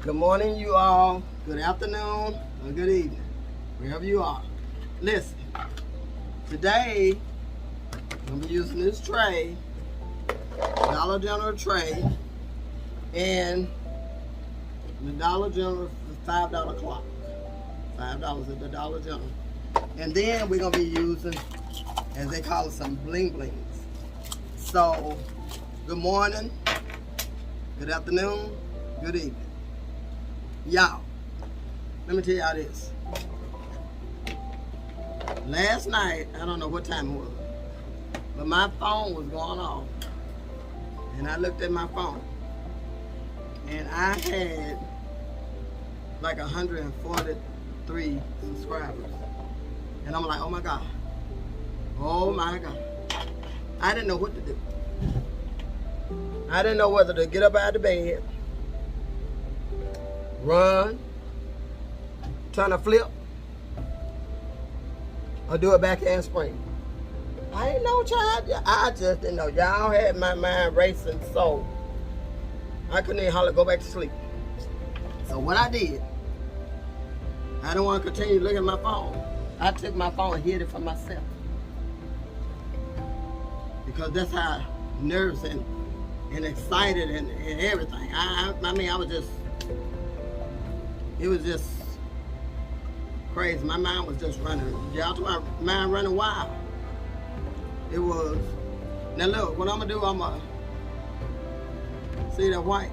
Good morning, you all. Good afternoon or good evening, wherever you are. Listen, today I'm gonna be using this tray, Dollar General tray, and the Dollar General $5 clock. $5 at the Dollar General. And then we're gonna be using, as they call it, some bling blings. So, good morning, good afternoon, good evening. Y'all, let me tell y'all this. Last night, I don't know what time it was, but my phone was going off. And I looked at my phone, and I had like 143 subscribers. And I'm like, oh my God. Oh my God. I didn't know what to do. I didn't know whether to get up out of bed, run, trying to flip, or do a backhand spring. I ain't know, child. I just didn't know. Y'all had my mind racing, so I couldn't even hardly go back to sleep. So what I did, I didn't want to continue looking at my phone. I took my phone and hid it from myself. Because that's how nervous and excited and everything. I mean, I was just, it was just crazy. My mind was just running. Y'all to my mind running wild. It was. Now look, what I'm gonna do, I'm gonna see that white.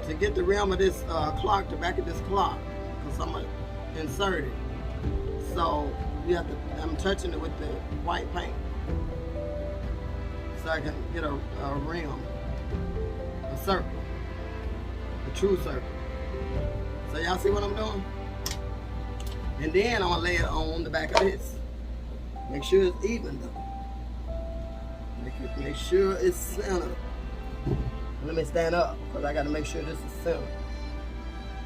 To get the rim of this clock, the back of this clock, because I'm gonna insert it. So you have to, I'm touching it with the white paint. So I can get a rim, a circle, a true circle. So y'all see what I'm doing? And then I'm gonna lay it on the back of this. Make sure it's even though. Make sure it's centered. Let me stand up, because I gotta make sure this is centered.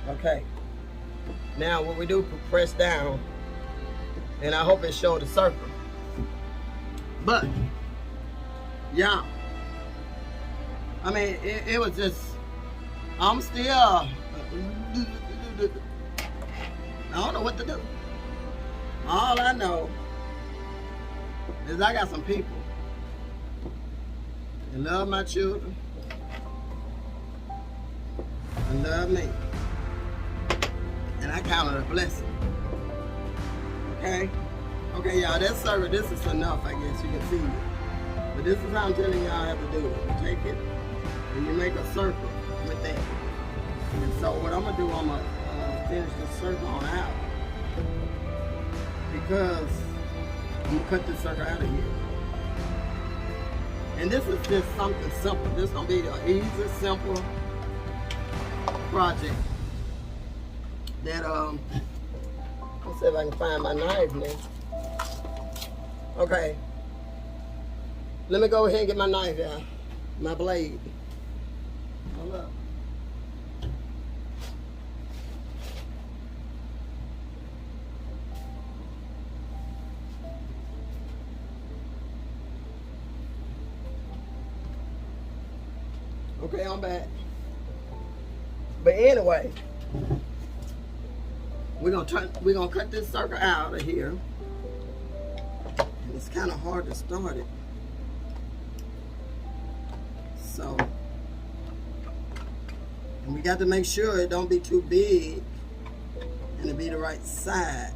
Okay. Now what we do, press down, and I hope it showed the circle. But, yeah, I mean, it was just, I'm still, I don't know what to do. All I know is I got some people that love my children and love me. And I count it a blessing. Okay? Okay, y'all, that circle, this is enough, I guess you can see it. But this is how I'm telling y'all how to do it. You take it and you make a circle with that. And so what I'm gonna do, I'm gonna finish the circle on out, because I'm gonna cut this circle out of here. And this is just something simple. This is gonna be an easy, simple project that let's see if I can find my knife now. Okay. Let me go ahead and get my knife out. My blade. Hold up. Okay, I'm back. But anyway, we're gonna cut this circle out of here. And it's kind of hard to start it. So, and we got to make sure it don't be too big and it be the right size.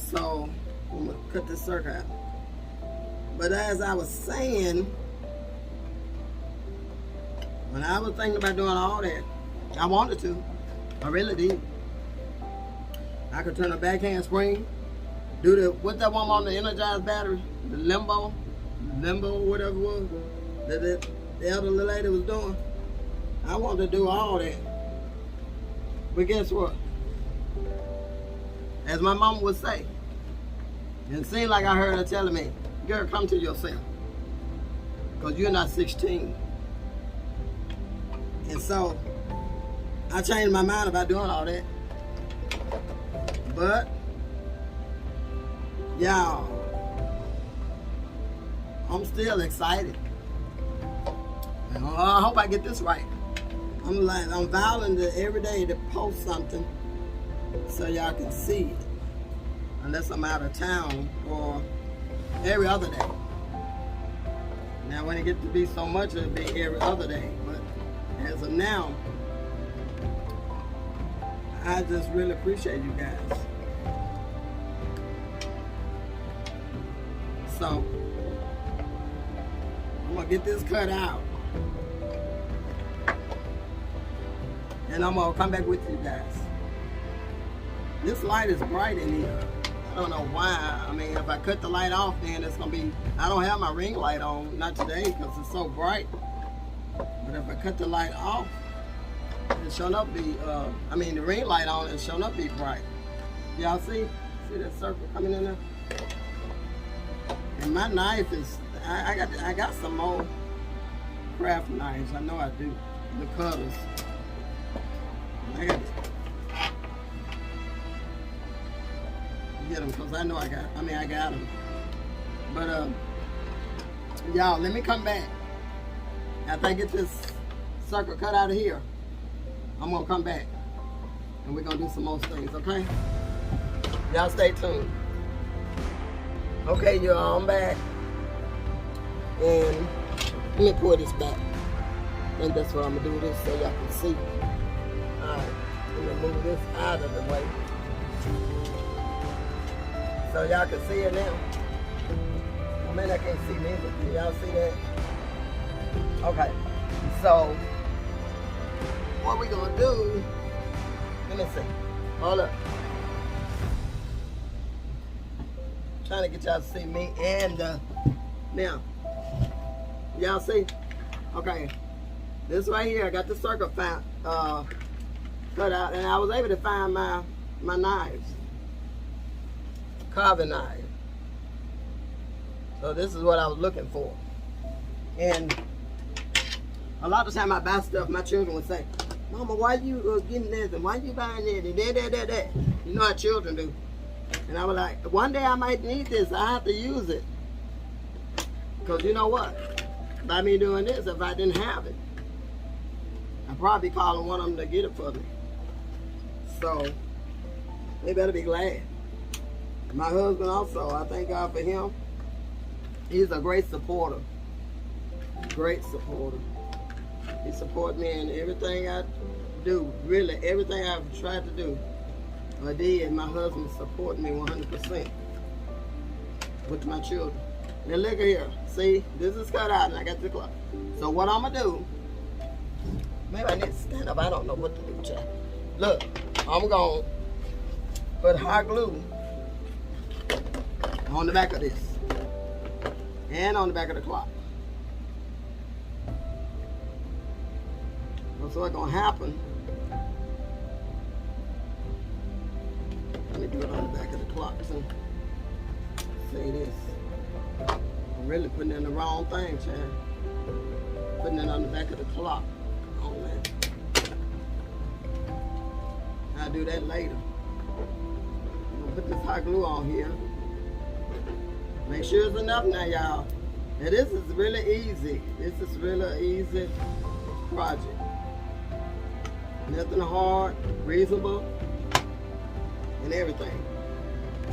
So, I'm gonna cut this circle out. But as I was saying, when I was thinking about doing all that, I wanted to. I really did. I could turn a backhand spring, do the, what's that one on the energized battery? The limbo, whatever it was, that the elderly lady was doing. I wanted to do all that. But guess what? As my mama would say, it seemed like I heard her telling me, girl, come to yourself, because you're not 16. And so, I changed my mind about doing all that. But, y'all, I'm still excited. And I hope I get this right. I'm vowing to every day to post something so y'all can see it. Unless I'm out of town or every other day. Now when it gets to be so much, it'll be every other day. But as of now, I just really appreciate you guys. So, I'm gonna get this cut out. And I'm gonna come back with you guys. This light is bright in here. I don't know why. I mean, if I cut the light off, then it's gonna be, I don't have my ring light on, not today, because it's so bright. But if I cut the light off, it's showing up be, the ring light on, it's showing up be bright. Y'all see? See that circle coming in there? And my knife is, I got some more craft knives. I know I do. The cutters. I got get them because I know I got them. But y'all, let me come back after I get this circle cut out of here. I'm gonna come back and we're gonna do some more things, okay? Y'all stay tuned. Okay, y'all, I'm back. And let me pour this back. I think that's what I'm gonna do this so y'all can see. Alright, let me move this out of the way. So y'all can see it now. I mean, I can't see me, but can y'all see that? Okay, so what we gonna do, let me see. Hold up. Trying to get y'all to see me and now. Y'all see? Okay. This right here, I got the circle cut out, and I was able to find my knives. Carving knife. So this is what I was looking for. And a lot of time I buy stuff, my children would say, Mama, why you getting this and why you buying that and that. You know how children do. And I was like, one day I might need this. I have to use it. Because you know what? By me doing this, if I didn't have it, I'd probably be calling one of them to get it for me. So, they better be glad. My husband also, I thank God for him. He's a great supporter. Great supporter. He supports me in everything I do. Really, everything I've tried to do. I did. My husband supported me 100% with my children. Now look at here. See, this is cut out and I got the cloth. So what I'm going to do, maybe I need to stand up. I don't know what to do, child. Look, I'm going to put hot glue on the back of this and on the back of the clock. So what's going to happen, let me do it on the back of the clock too. See this. I'm really putting in the wrong thing, child. Putting it on the back of the clock. On that. I'll do that later. I'm gonna put this hot glue on here. Make sure it's enough now, y'all. Now this is really easy. This is really an easy project. Nothing hard, reasonable, and everything.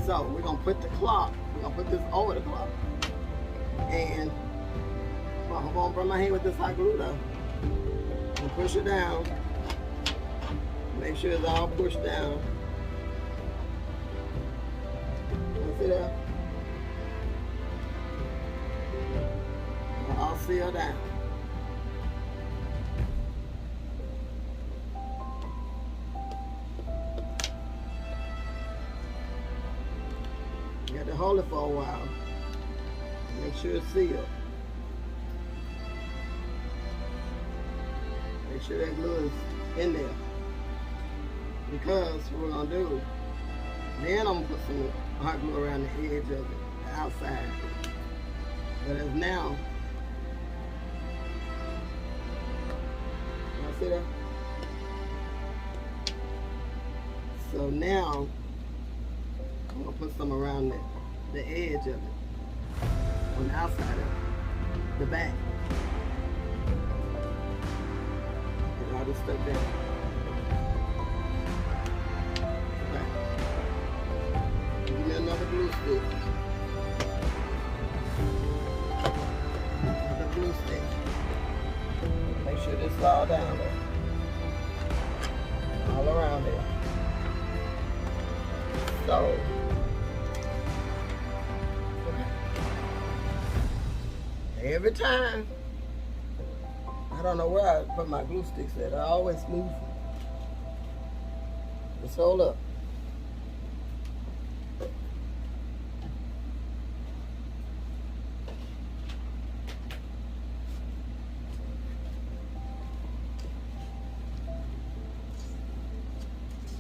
So we're gonna put the clock, we're gonna put this over the clock. And I'm gonna burn my hand with this hot glue though. And push it down. Make sure it's all pushed down. You see that? All sealed down. You got to hold it for a while. Make sure it's sealed. Make sure that glue is in there. Because what we're going to do, then I'm going to put some hot glue around the edge of it, the outside. But as now, you see that? So now, I'm going to put some around the edge of it. On the outside of it. The back. Get all this stick there. Okay. Give me another glue stick. Another glue stick. Make sure this is all down there. All around there. So, okay. Every time, I don't know where I put my glue sticks at. I always move them. Just hold up.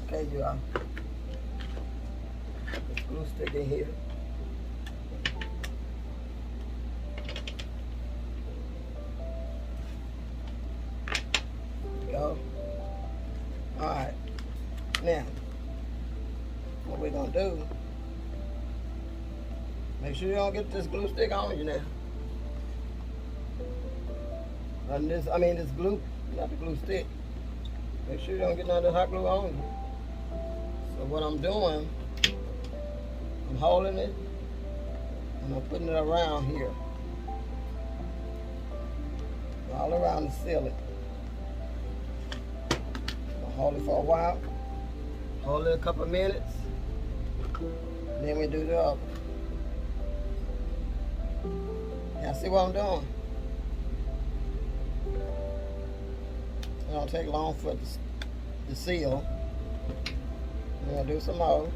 Okay, you all. This glue stick in here. Go. Alright. Now, what we're gonna do, make sure you don't get this glue stick on you now. And this glue, not the glue stick. Make sure you don't get none of the hot glue on you. So what I'm doing, I'm holding it and I'm putting it around here. All around the ceiling. Hold it for a while, hold it a couple of minutes, and then we do the other. Y'all see what I'm doing? It don't take long for the seal. We're gonna do some more.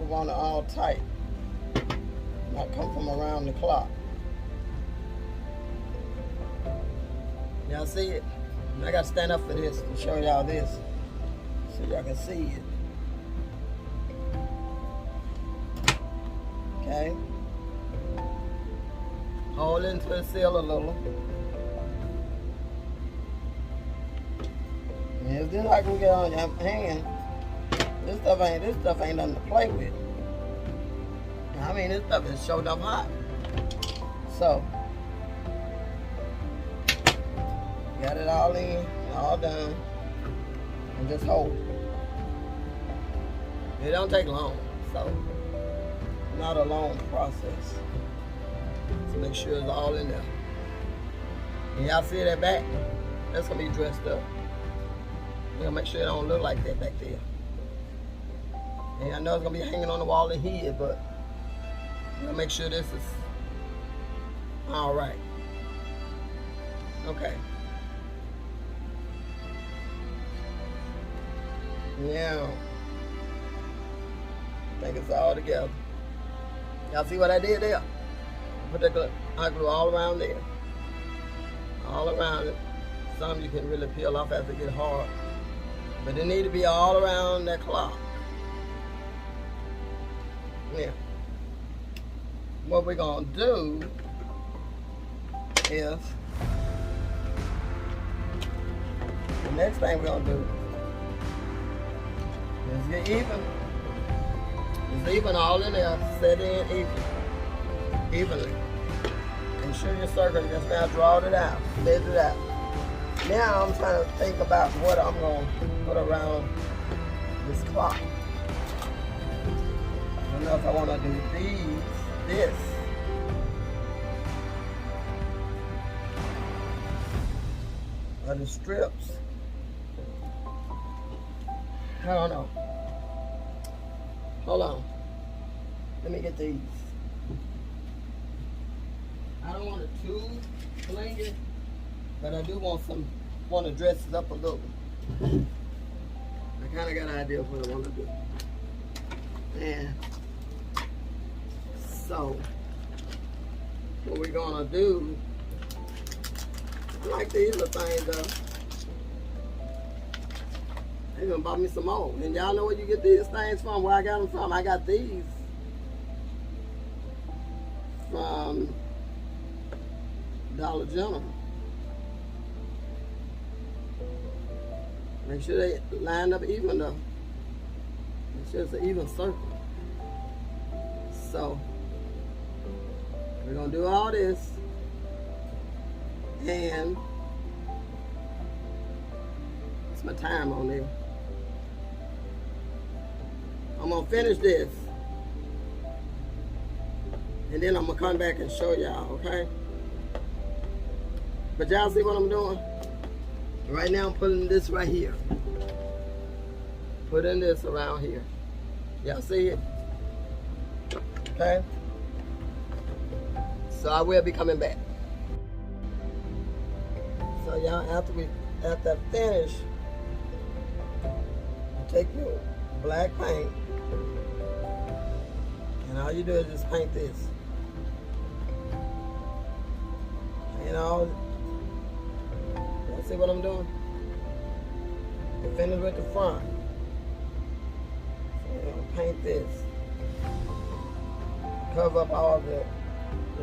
We want it all tight, not come from around the clock. Y'all see it? I gotta stand up for this and show y'all this so y'all can see it. Okay. Hold into the seal a little. And it's just like we get on your hand. This stuff ain't nothing to play with. I mean, this stuff is showed up hot. So. Got it all in, all done, and just hold. It don't take long, so not a long process. So make sure it's all in there. And y'all see that back? That's gonna be dressed up. You gotta make sure it don't look like that back there. And I know it's gonna be hanging on the wall in here, but you gotta make sure this is all right. Okay. Now, I think it's all together. Y'all see what I did there? Put the hot glue all around there. All around it. Some you can really peel off as it get hard. But it need to be all around that clock. Now, what we're gonna do is, the next thing we're gonna do, let's get even. It's even all in there, set in evenly. And show your circle, just now draw it out, measure it out. Now I'm trying to think about what I'm going to put around this clock. I don't know if I want to do this. Or the strips. I don't know. Hold on. Let me get these. I don't want it too blanket, but I do want to dress it up a little. I kind of got an idea of what I want to do. And so, what we're gonna do, I like these little things though. They gonna buy me some more. And y'all know where you get these things from, where I got them from. I got these from Dollar General. Make sure they line up even though. Make sure it's an even circle. So, we're gonna do all this. And That's my time on there. I'm gonna finish this. And then I'm gonna come back and show y'all, okay? But y'all see what I'm doing? Right now I'm putting this right here. Putting this around here. Y'all see it? Okay? So I will be coming back. So y'all, after I finish, take your black paint, and all you do is just paint this. And all, y'all see what I'm doing? I finish with the front. So I'm gonna paint this. Cover up all the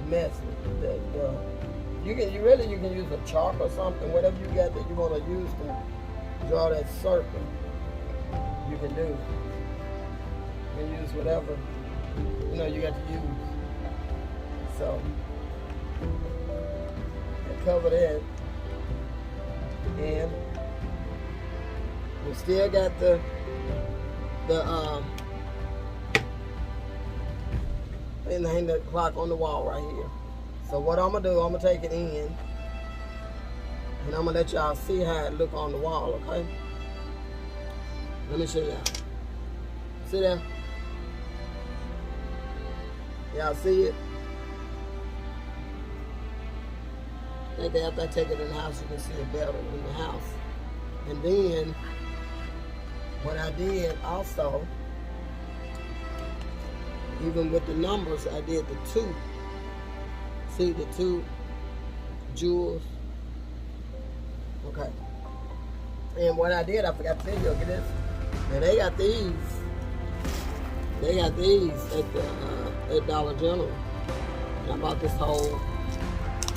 mess. You can use a chalk or something, whatever you got that you want to use to draw that circle. You can do. You can use whatever you got to use. So I cover that, and we still got the and hang the clock on the wall right here. So what I'm gonna do, I'm gonna take it in, and I'm gonna let y'all see how it look on the wall, okay? Let me show y'all. See there? Y'all see it? I think after I take it in the house, you can see it better in the house. And then, what I did also, even with the numbers, I did the 2. See the 2 jewels? Okay. And what I did, I forgot to tell you, look at this. Now they got these. They got these at the at Dollar General. And I bought this whole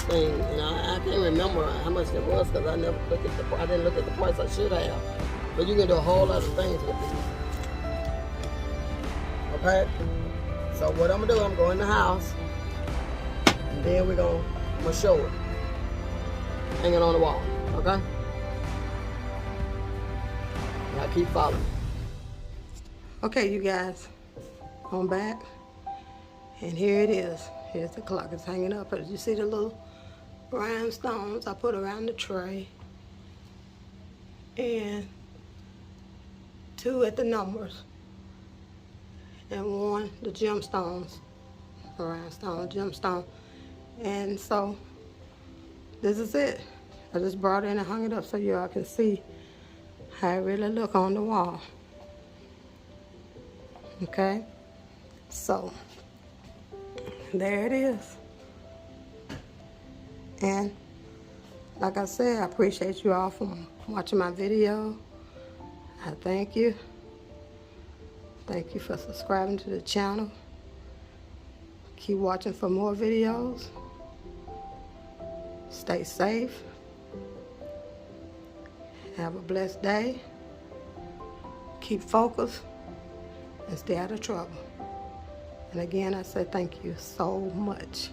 thing, and I can't remember how much it was because I never looked at I didn't look at the price. I should have. But you can do a whole lot of things with these. Okay. So what I'm gonna do, I'm gonna go in the house, and then I'm gonna show it, hanging on the wall. Okay. Now keep following. Okay, you guys, I'm back, and here it is. Here's the clock. It's hanging up. As you see the little rhinestones I put around the tray, and 2 at the numbers, and 1 the gemstones, rhinestone, gemstone. And so this is it. I just brought it in and hung it up so y'all can see how it really look on the wall. Okay, so there it is. And like I said, I appreciate you all for watching my video. I thank you. Thank you for subscribing to the channel. Keep watching for more videos. Stay safe. Have a blessed day. Keep focused and stay out of trouble. And again, I say thank you so much.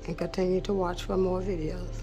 And continue to watch for more videos.